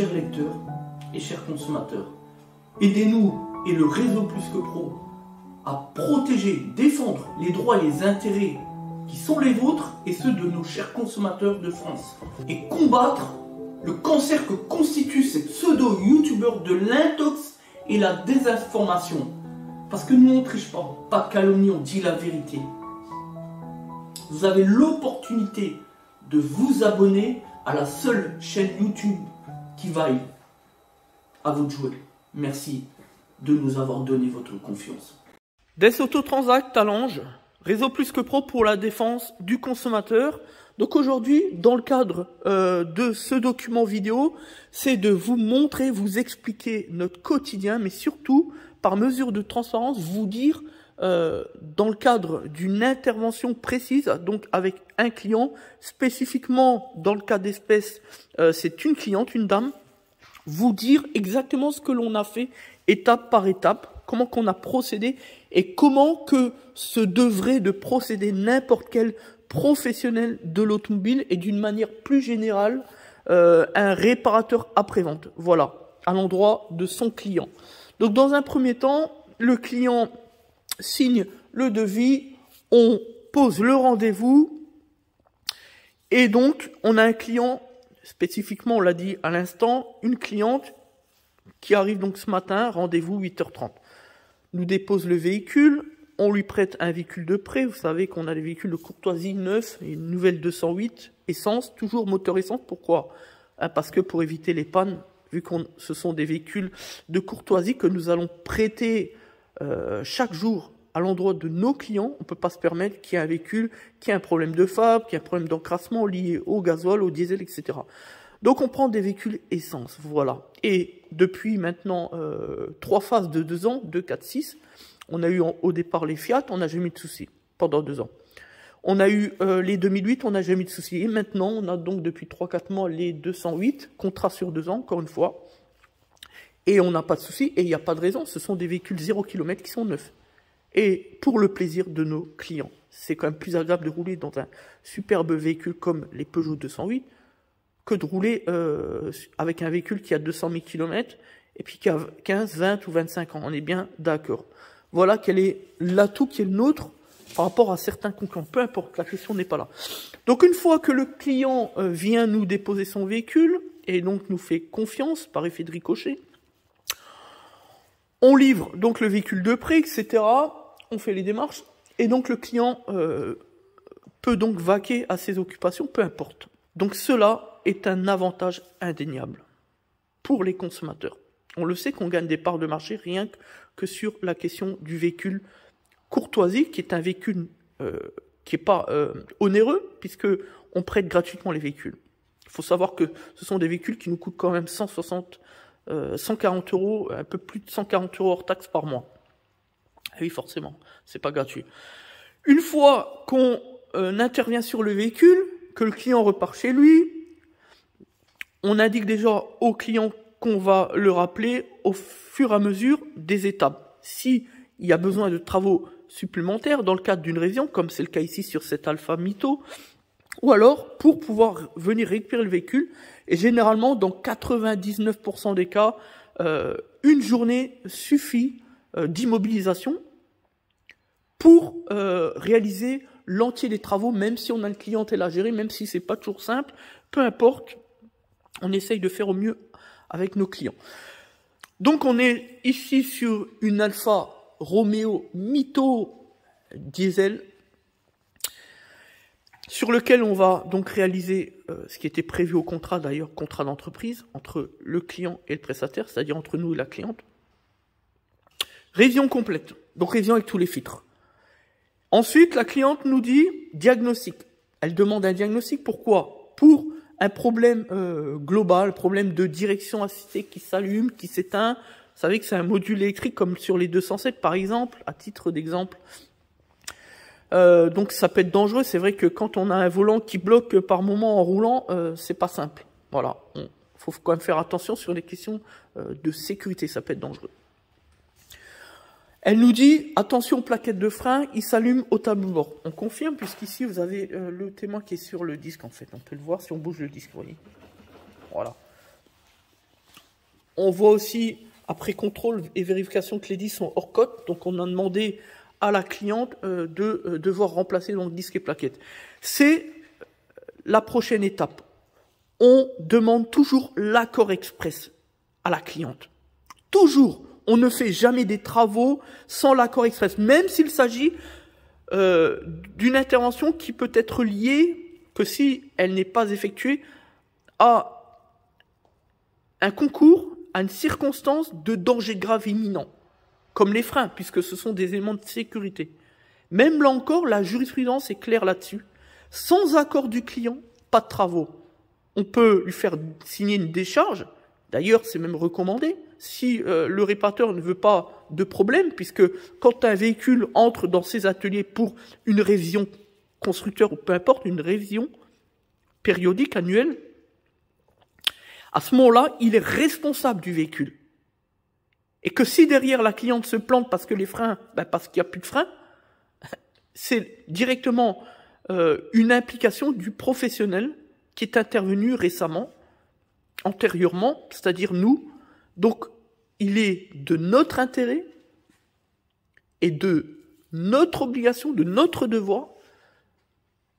chers lecteurs et chers consommateurs, aidez-nous et le réseau Plus que Pro à protéger, défendre les droits et les intérêts qui sont les vôtres et ceux de nos chers consommateurs de France et combattre le cancer que constituent ces pseudo-youtubeurs de l'intox et la désinformation. Parce que nous, on ne triche pas de calomnie, on dit la vérité. Vous avez l'opportunité de vous abonner à la seule chaîne YouTube qui vaille. À vous de jouer. Merci de nous avoir donné votre confiance. Des Autotransact à Lange, réseau Plus que Pro pour la défense du consommateur. Donc aujourd'hui, dans le cadre de ce document vidéo, c'est de vous montrer, vous expliquer notre quotidien, mais surtout, par mesure de transparence, vous dire, dans le cadre d'une intervention précise, donc avec un client, spécifiquement dans le cas d'espèce, c'est une cliente, une dame, vous dire exactement ce que l'on a fait, étape par étape, comment qu'on a procédé et comment que se devrait de procéder n'importe quel professionnel de l'automobile et d'une manière plus générale, un réparateur après-vente, voilà, à l'endroit de son client. Donc dans un premier temps, le client signe le devis, on pose le rendez-vous et donc on a un client, spécifiquement on l'a dit à l'instant, une cliente qui arrive donc ce matin, rendez-vous 8h30. Nous dépose le véhicule, on lui prête un véhicule de prêt, vous savez qu'on a des véhicules de courtoisie neufs, et une nouvelle 208, essence, toujours moteur essence, pourquoi? Parce que pour éviter les pannes, vu que ce sont des véhicules de courtoisie que nous allons prêter chaque jour à l'endroit de nos clients, on ne peut pas se permettre qu'il y ait un véhicule qui a un problème de fab, qui a un problème d'encrassement lié au gasoil, au diesel, etc. Donc on prend des véhicules essence, voilà. Et depuis maintenant 3 phases de 2 ans, 2, 4, 6, on a eu au départ les Fiat, on n'a jamais eu de soucis pendant 2 ans. On a eu les 2008, on n'a jamais eu de soucis. Et maintenant, on a donc depuis 3-4 mois les 208, contrat sur 2 ans, encore une fois. Et on n'a pas de soucis, et il n'y a pas de raison, ce sont des véhicules 0 km qui sont neufs. Et pour le plaisir de nos clients. C'est quand même plus agréable de rouler dans un superbe véhicule comme les Peugeot 208 que de rouler avec un véhicule qui a 200 000 km et puis qui a 15, 20 ou 25 ans. On est bien d'accord. Voilà quel est l'atout qui est le nôtre par rapport à certains concurrents. Peu importe, la question n'est pas là. Donc une fois que le client vient nous déposer son véhicule et donc nous fait confiance par effet de ricochet, on livre donc le véhicule de prêt, etc. On fait les démarches et donc le client peut donc vaquer à ses occupations, peu importe. Donc cela est un avantage indéniable pour les consommateurs. On le sait qu'on gagne des parts de marché rien que sur la question du véhicule courtoisie, qui est un véhicule qui n'est pas onéreux, puisque on prête gratuitement les véhicules. Il faut savoir que ce sont des véhicules qui nous coûtent quand même 140 €, un peu plus de 140 € hors taxe par mois. Ah oui, forcément, c'est pas gratuit. Une fois qu'on intervient sur le véhicule, que le client repart chez lui, on indique déjà au client qu'on va le rappeler au fur et à mesure des étapes. S'il y a besoin de travaux supplémentaires dans le cadre d'une révision, comme c'est le cas ici sur cet Alfa Mito, ou alors pour pouvoir venir récupérer le véhicule, et généralement dans 99% des cas, une journée suffit d'immobilisation pour réaliser l'entier des travaux, même si on a une clientèle à gérer, même si c'est pas toujours simple, peu importe, on essaye de faire au mieux avec nos clients. Donc on est ici sur une Alfa Romeo Mito diesel, sur lequel on va donc réaliser ce qui était prévu au contrat, d'ailleurs contrat d'entreprise, entre le client et le prestataire, c'est-à-dire entre nous et la cliente. Révision complète, donc révision avec tous les filtres. Ensuite, la cliente nous dit diagnostic. Elle demande un diagnostic, pourquoi? Pour un problème global, problème de direction assistée qui s'allume, qui s'éteint. Vous savez que c'est un module électrique comme sur les 207 par exemple, à titre d'exemple. Donc ça peut être dangereux. C'est vrai que quand on a un volant qui bloque par moment en roulant, c'est pas simple. Voilà, faut quand même faire attention sur les questions de sécurité, ça peut être dangereux. Elle nous dit, attention plaquette de frein, il s'allume au tableau de bord. On confirme, puisqu'ici, vous avez le témoin qui est sur le disque, en fait. On peut le voir si on bouge le disque, vous voyez. Voilà. On voit aussi, après contrôle et vérification, que les disques sont hors cote. Donc, on a demandé à la cliente de devoir remplacer donc disque et plaquettes. C'est la prochaine étape. On demande toujours l'accord express à la cliente. Toujours. On ne fait jamais des travaux sans l'accord express, même s'il s'agit d'une intervention qui peut être liée, que si elle n'est pas effectuée, à un concours, à une circonstance de danger grave imminent, comme les freins, puisque ce sont des éléments de sécurité. Même là encore, la jurisprudence est claire là-dessus. Sans accord du client, pas de travaux. On peut lui faire signer une décharge. D'ailleurs, c'est même recommandé. Si le réparateur ne veut pas de problème, puisque quand un véhicule entre dans ses ateliers pour une révision constructeur ou peu importe, une révision périodique, annuelle, à ce moment-là, il est responsable du véhicule. Et que si derrière la cliente se plante parce que les freins, parce qu'il n'y a plus de freins, c'est directement une implication du professionnel qui est intervenu récemment, antérieurement, c'est-à-dire nous. Donc, il est de notre intérêt et de notre obligation, de notre devoir,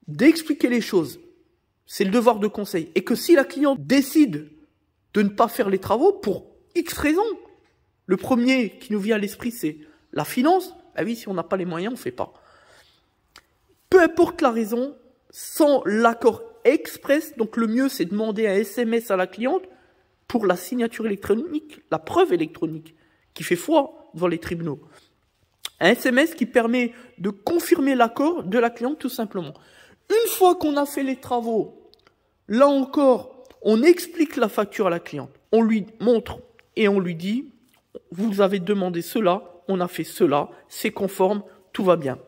d'expliquer les choses. C'est le devoir de conseil. Et que si la cliente décide de ne pas faire les travaux pour X raisons, le premier qui nous vient à l'esprit, c'est la finance. Ah oui, si on n'a pas les moyens, on ne fait pas. Peu importe la raison, sans l'accord express, donc le mieux, c'est de demander un SMS à la cliente pour la signature électronique, la preuve électronique, qui fait foi devant les tribunaux. Un SMS qui permet de confirmer l'accord de la cliente, tout simplement. Une fois qu'on a fait les travaux, là encore, on explique la facture à la cliente. On lui montre et on lui dit, vous avez demandé cela, on a fait cela, c'est conforme, tout va bien.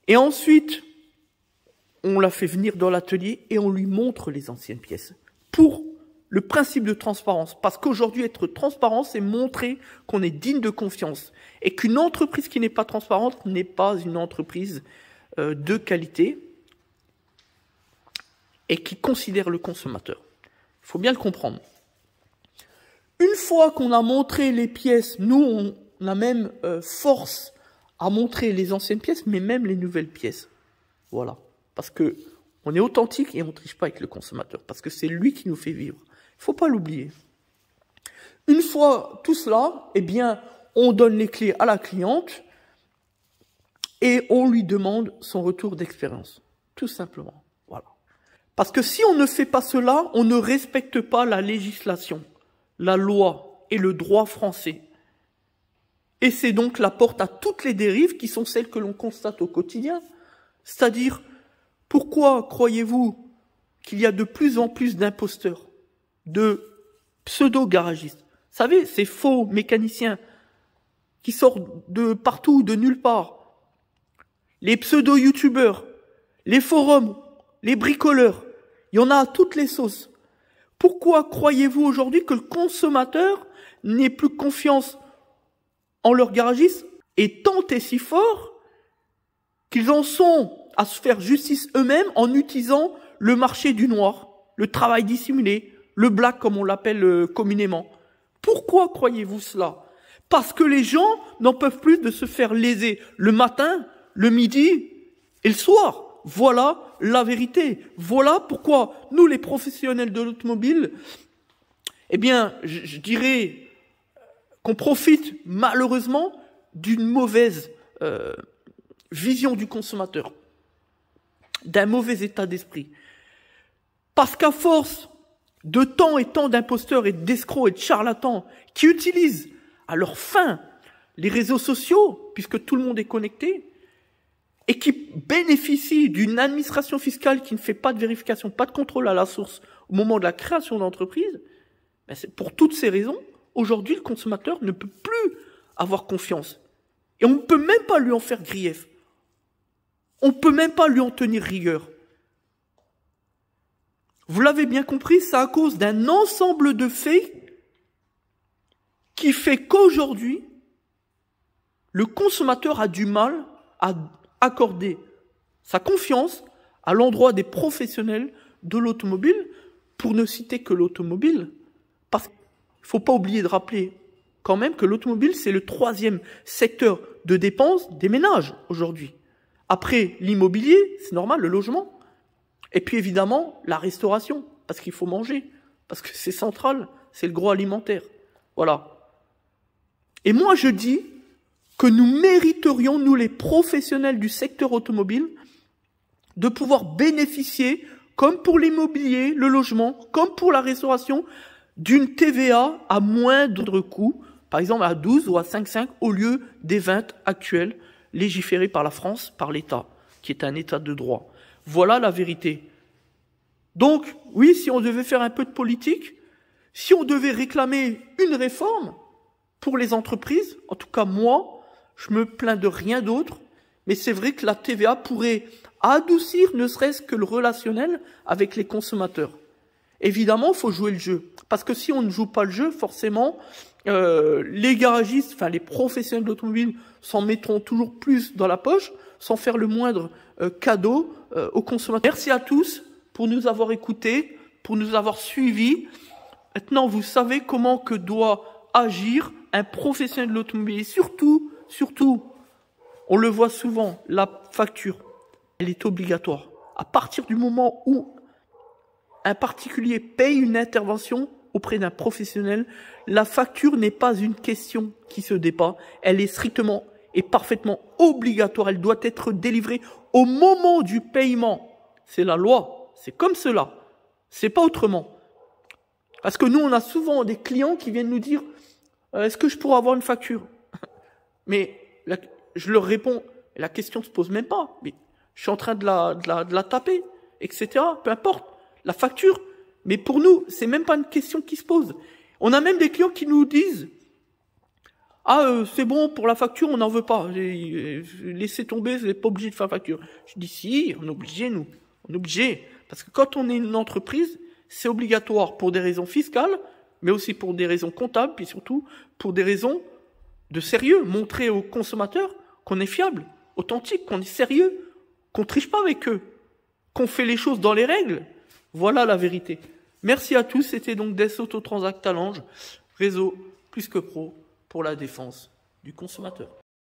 Et ensuite, on la fait venir dans l'atelier et on lui montre les anciennes pièces. Pour le principe de transparence. Parce qu'aujourd'hui, être transparent, c'est montrer qu'on est digne de confiance. Et qu'une entreprise qui n'est pas transparente n'est pas une entreprise de qualité et qui considère le consommateur. Il faut bien le comprendre. Une fois qu'on a montré les pièces, nous, on a même force à montrer les anciennes pièces, mais même les nouvelles pièces. Voilà. Parce que on est authentique et on ne triche pas avec le consommateur. Parce que c'est lui qui nous fait vivre. Il ne faut pas l'oublier. Une fois tout cela, eh bien, on donne les clés à la cliente et on lui demande son retour d'expérience. Tout simplement. Voilà. Parce que si on ne fait pas cela, on ne respecte pas la législation, la loi et le droit français. Et c'est donc la porte à toutes les dérives qui sont celles que l'on constate au quotidien. C'est-à-dire, pourquoi croyez-vous qu'il y a de plus en plus d'imposteurs, de pseudo-garagistes? Vous savez, ces faux mécaniciens qui sortent de partout, de nulle part. Les pseudo-youtubeurs, les forums, les bricoleurs. Il y en a à toutes les sauces. Pourquoi croyez-vous aujourd'hui que le consommateur n'ait plus confiance en leurs garagistes et tant et si fort qu'ils en sont à se faire justice eux-mêmes en utilisant le marché du noir, le travail dissimulé, le black comme on l'appelle communément. Pourquoi croyez-vous cela? Parce que les gens n'en peuvent plus de se faire léser le matin, le midi et le soir. Voilà la vérité. Voilà pourquoi nous, les professionnels de l'automobile, eh bien, je dirais qu'on profite malheureusement d'une mauvaise vision du consommateur, d'un mauvais état d'esprit. Parce qu'à force de tant et tant d'imposteurs et d'escrocs et de charlatans qui utilisent à leur fin les réseaux sociaux, puisque tout le monde est connecté, et qui bénéficient d'une administration fiscale qui ne fait pas de vérification, pas de contrôle à la source au moment de la création d'entreprise, ben c'est pour toutes ces raisons, aujourd'hui, le consommateur ne peut plus avoir confiance. Et on ne peut même pas lui en faire grief. On ne peut même pas lui en tenir rigueur. Vous l'avez bien compris, c'est à cause d'un ensemble de faits qui fait qu'aujourd'hui, le consommateur a du mal à accorder sa confiance à l'endroit des professionnels de l'automobile, pour ne citer que l'automobile. Parce il faut pas oublier de rappeler quand même que l'automobile, c'est le 3e secteur de dépenses des ménages aujourd'hui. Après l'immobilier, c'est normal, le logement. Et puis évidemment, la restauration, parce qu'il faut manger, parce que c'est central, c'est le gros alimentaire. Voilà. Et moi, je dis que nous mériterions, nous les professionnels du secteur automobile, de pouvoir bénéficier, comme pour l'immobilier, le logement, comme pour la restauration, d'une TVA à moindre coût, par exemple à 12 ou à 5,5 au lieu des 20 actuels légiférés par la France, par l'État, qui est un État de droit. Voilà la vérité. Donc, oui, si on devait faire un peu de politique, si on devait réclamer une réforme pour les entreprises, en tout cas moi, je me plains de rien d'autre, mais c'est vrai que la TVA pourrait adoucir ne serait-ce que le relationnel avec les consommateurs. Évidemment, il faut jouer le jeu. Parce que si on ne joue pas le jeu, forcément, les garagistes, enfin les professionnels d'automobile s'en mettront toujours plus dans la poche, sans faire le moindre cadeau aux consommateurs. Merci à tous pour nous avoir écoutés, pour nous avoir suivis. Maintenant, vous savez comment que doit agir un professionnel de l'automobile. Et surtout, on le voit souvent, la facture, elle est obligatoire. À partir du moment où un particulier paye une intervention auprès d'un professionnel, la facture n'est pas une question qui se débat, elle est strictement et parfaitement obligatoire, elle doit être délivrée au moment du paiement. C'est la loi, c'est comme cela, c'est pas autrement. Parce que nous, on a souvent des clients qui viennent nous dire « Est-ce que je pourrais avoir une facture ?» Mais je leur réponds, la question ne se pose même pas, mais je suis en train de la taper, etc. Peu importe. La facture, mais pour nous, c'est même pas une question qui se pose. On a même des clients qui nous disent « Ah, c'est bon, pour la facture, on n'en veut pas. Laissez tomber, vous n'êtes pas obligé de faire facture. » Je dis « Si, on est obligé, nous. On est obligé. » Parce que quand on est une entreprise, c'est obligatoire pour des raisons fiscales, mais aussi pour des raisons comptables, puis surtout pour des raisons de sérieux. Montrer aux consommateurs qu'on est fiable, authentique, qu'on est sérieux, qu'on triche pas avec eux, qu'on fait les choses dans les règles. Voilà la vérité. Merci à tous, c'était donc Des Autotransact Talange, réseau plus que pro pour la défense du consommateur.